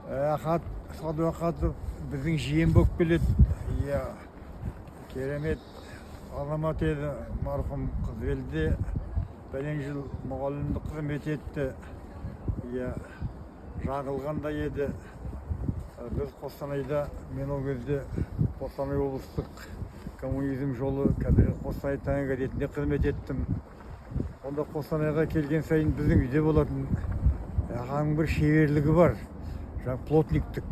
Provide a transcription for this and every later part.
Ахат Садуақатов біздің жиен болып келеді. Иә, керемет азамат еді. Марқұм Қызбелде бәлен жыл мұғалімдік қызмет етті. Иә, жаңылғандай еді. Біз Қостанайда, мен ол кезде Қостанай облыстық коммунизм жолы қазір Қостанай таңы газетінде қызмет еттім. Онда Қостанайға келген сайын біздің үйде болатын ағаның бір шеберлігі бар. Жаңа плотниктік.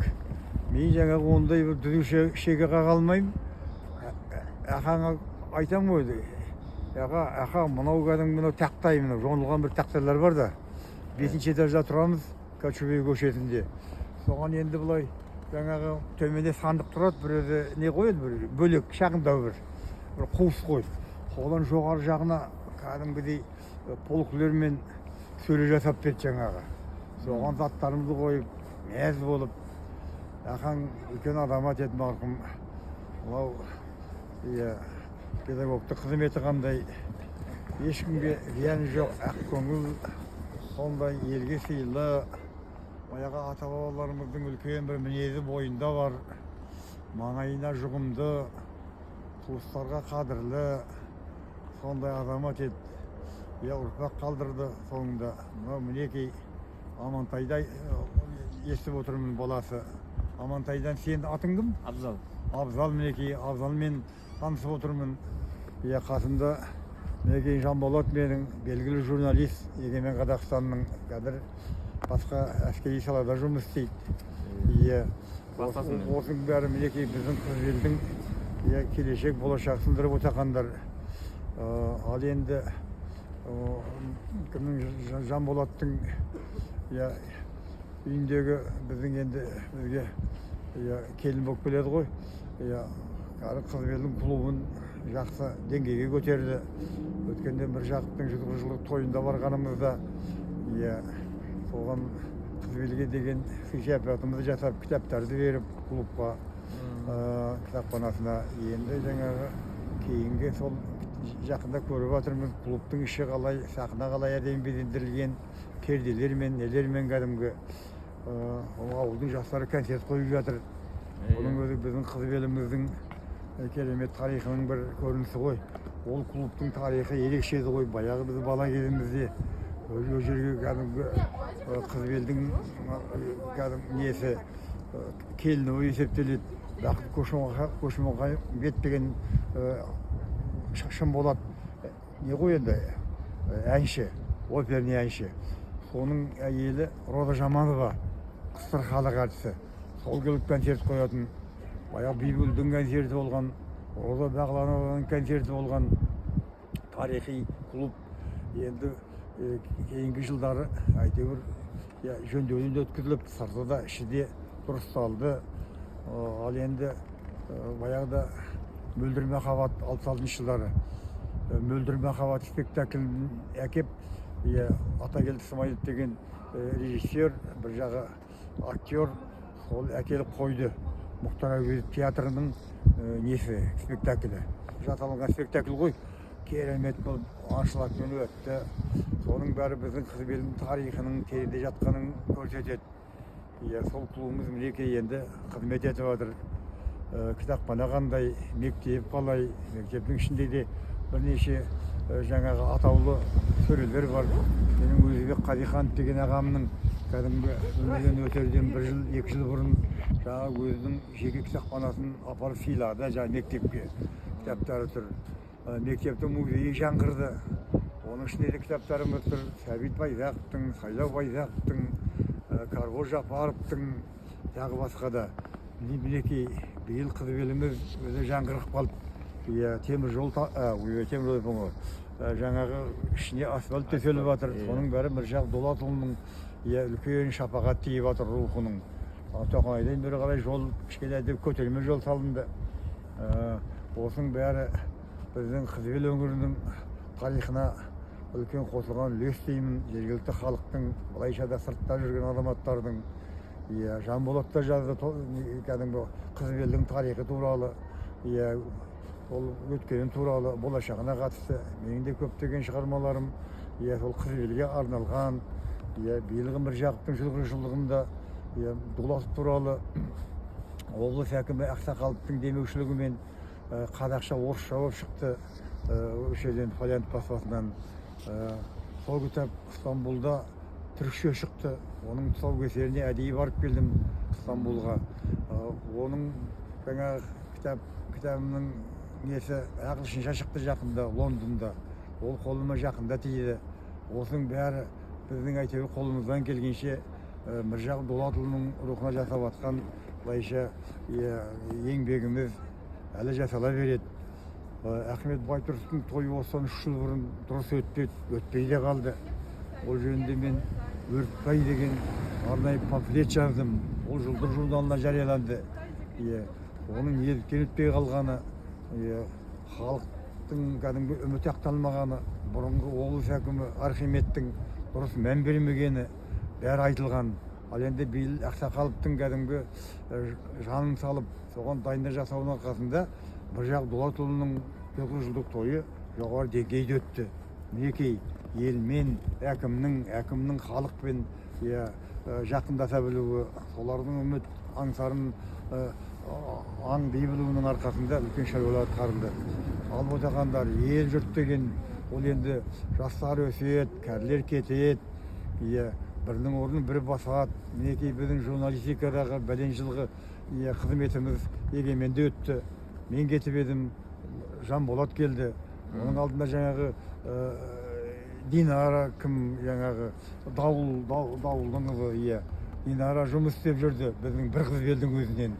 Мен жаңағы ондай бір дүзу шеге қаға алмаймын. Ағаңа айтам ғой. Аға, мынау кәдімгі мынау тақтай, мынау жонылған бір тақтайлар бар да. 5-ші этажда тұрамыз, Качубей көшесінде. Соған енді бұлай жаңағы төменде сандық тұрады, бір өзі не қойды, бір бөлек, шағындау бір қуыс қойды. Содан жоғары жағына кәдімгідей полкілермен сөйле жасап берді жаңағы. Соған заттарымызды қойып, мәз болып, ағаң үлкен адамат еді марқұм. Мынау педагогтық қызметі қандай, ешкімге зияны жоқ, ақ көңіл, сондай елге сыйлы. Баяғы ата-бабаларымыздың үлкен бір мінезі бойында бар. Маңайына жұғымды, туыстарға қадірлі, сондай азамат еді. Ұрпақ қалдырды соңында. Мынау мінекей Амантайда естіп отырмын баласы. Амантайдан сен атың кім? Абзал. Абзал, мінекей Абзалмен танысып отырмын. Қасымда мінекей Жанболат менің белгілі журналист, Егемен Қазақстанның қазір басқа әскери салада жұмыс істейді. Осының бәрі мінекей біздің Қызбелдің келешек болашақ сындырып отырғандар. Ал енді Жанболаттың үйіндегі біздің енді бізге келін болып келеді ғой. Қызбелдің клубын жақсы деңгейге көтерді. Өткенде Міржақыптың 100 жылдық тойында барғанымызда соған Қызбелге деген сый-сияпатымызды жасап, кітаптарды беріп клубқа, кітапханасына. Енді жаңағы кейінгі сол жақында көріп жатырмыз, клубтың іші қалай, сахна қалай әдемі безендірілген, перделермен, нелермен кәдімгі. Ауылдың жастары концерт қойып жатыр. Оның өзі біздің Қызбеліміздің керемет тарихының бір көрінісі ғой. Ол клубтың тарихы ерекше еді ғой. Баяғы біз бала кезімізде ол жерге кәдімгі Қызбелдің несі келіні есептеледі. Бақыт Көшімұқаев деген шын болады. Не ғой енді? Әнші, оперный әнші. Соның әйелі Роза Жаманова, қыстыр халық әртісі. Сол келіп концерт қоятын. Баяғы Бибілдің концерті болған, Роза Бағланованың концерті болған тарихи клуб. Енді кейінгі жылдары әйтеуір жөндеуден өткізіліп, сыртыда ішіде дұрысталды. Ал енді баяғыда Мөлдір махаббат 66 жылдары Мөлдір махаббат спектаклін әкеп, Атагелді Смайылов деген режиссер, бір жағы актер, сол әкеліп қойды. Мұхтар Әуезов театрының несі спектаклі. Жаталынған спектакль ғой. Керемет болып, аншлагпен өтті. Соның бәрі біздің Қызбелдің тарихының тереңде жатқанын көрсетеді. Сол клубымыз мінекей енді қызмет етіп жатыр. Кітапхана қандай, мектеп қалай, мектептің ішінде де бірнеше жаңағы атаулы сөрелер бар. Менің Өзбек Қадихан деген ағамның кәдімгі өмірден өтерден 1 жыл, 2 жыл бұрын жаңағы өзінің жеке кітапханасын апарып сыйлады, жаңағы мектепке кітаптары тұр. Мектептің музейі жаңғырды. Оның ішінде де кітаптарымыз тұр. Сәбит Байзақовтың, Сайлау Байзақовтың, Карғоз Жапаровтың, тағы басқа да. Мінекей биыл Қызбеліміз өзі жаңғырып қалып, теміржол жаңағы ішіне асфальт төселіп жатыр. Соның бәрі Міржақ Дулатұлының үлкен шапағат тиіп жатыр рухының. Тоқайдан бері қарай жол кішкене көтерме жол салынды. Осының бәрі біздің Қызбел өңірінің тарихына үлкен қосылған үлес деймін. Жергілікті халықтың, былайша да сыртта жүрген азаматтардың, Жанболат та жазды кәдімгі Қызбелдің тарихы туралы, ол өткені туралы, болашағына қатысты. Менің де көптеген шығармаларым сол Қызбелге арналған. Биылғы Міржақыптың 100 жылдығында Дулат туралы облыс әкімі Ақсақаловтың демеушілігімен қазақша орысша болып шықты. Осы жерден Фолиант баспасынан сол кітап Стамбулда түркше шықты. Оның тұсаукесеріне әдейі барып келдім Стамбулға. Оның жаңағы кітабымның несі ағылшынша шықты жақында Лондонда. Ол қолыма жақында тиді. Осының бәрі біздің әйтеуір қолымыздан келгенше Міржақып Дулатұлының рухына жасап атқан былайша еңбегіміз әлі жасала береді. Ахмет Байтұрсынның тойы осыдан 3 жыл бұрын дұрыс өтпей де қалды. Ол жөнінде мен Өртбай деген арнайы памфлет жаздым. Ол Жұлдыз журналына жарияланды. Оның неліктен өтпей қалғаны, халықтың кәдімгі үміті ақталмағаны, бұрынғы облыс әкімі Архимедтің дұрыс мән бермегені бәрі айтылған. Ал енді биыл Ақсақаловтың кәдімгі жанын салып, соған дайындық жасауының арқасында Міржақып Дулатұлының 900 жылдық тойы жоғары деңгейде өтті. Мінекей елмен, әкімнің халықпен жақындаса білуі, солардың үміт аңсарын аңдай білуінің арқасында үлкен шаруалар атқарылды. Ал отырғандар ел жұрт деген ол енді жастар өседі, кәрілер кетеді, бірінің орнын бірі басады. Мінекей біздің журналистикадағы бәлен жылғы қызметіміз егеменде өтті. Мен кетіп едім, Жанболат келді. Оның алдында жаңағы Динара кім жаңағы Дауылдың қызы, Динара жұмыс істеп жүрді біздің бір қыз елдің өзінен.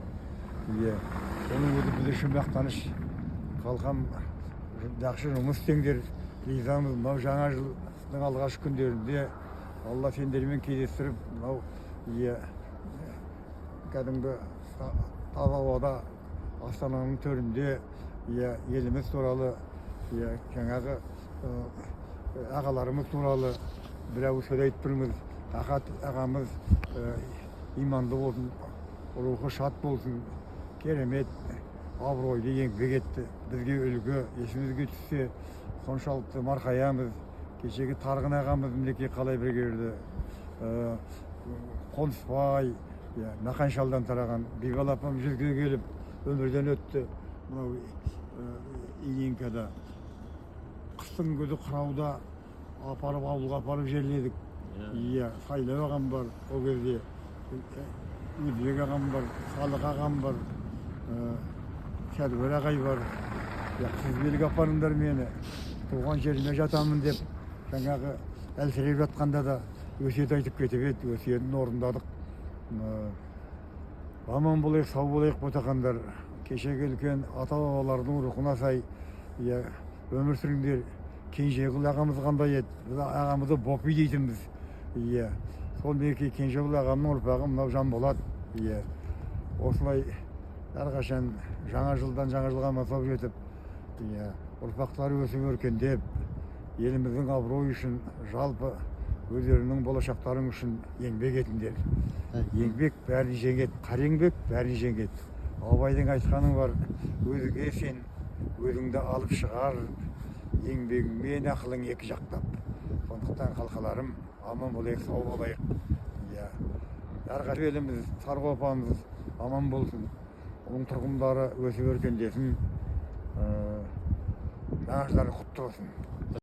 Оның өзі біз үшін мақтаныш. Қалқам жақсы жұмыс істеңдер, ризамыз. Мынау жаңа жылдың алғашқы күндерінде Алла сендермен кездестіріп, мынау кәдімгі таза ауада Астананың төрінде еліміз туралы, жаңағы ағаларымыз туралы бір ауыз сөз айтып тұрмыз. Ахат ағамыз иманды болсын, рухы шат болсын, керемет, абыройлы еңбек етті. Бізге үлгі, есімізге түссе, соншалықты марқаямыз. Кешегі Тарғын ағамыз мінекей қалай бірге жүрді. Қонысбай, Нақан шалдан тараған Бибал апам жүзге келіп өмірден өтті. Мынау Ильинкада қыстың көзі қырауда ауылға апарып жерледік. Сайлау ағам бар, ол кезде Өзбек ағам бар, Салық ағам бар, Сәрвер ағай бар. Сіз белгі апарыңдар мені, туған жеріме жатамын деп, жаңағы әлсіреп жатқанда да өсиет айтып кетіп еді, өсиетін орындадық. Аман болайық, сау болайық ботақандар. Кешегі үлкен ата-бабалардың рухына сай өмір сүріңдер. Кенжеғұл ағамыз қандай еді? Біз ағамызды Бопи дейтінбіз. Сол мінекей Кенжеғұл ағамның ұрпағы мынау Жанболат. Осылай әрқашан жаңа жылдан жаңа жылға масап жетіп, ұрпақтары өсіп өркендеп, еліміздің абыройы үшін, жалпы өздерінің болашақтарың үшін еңбек етіңдер. Еңбек бәрін жеңеді, қар еңбек бәрін жеңеді. Абайдың айтқаның бар, өзіңе сен, өзіңді алып шығар, еңбегіңмен ақылың екі жақтап. Сондықтан қалқаларым, аман болайық, сау болайық. Әрқашан еліміз, Сарқопамыз аман болсын. Оның тұрғындары өсіп өркендесін. Жаңа жылдары құтты болсын.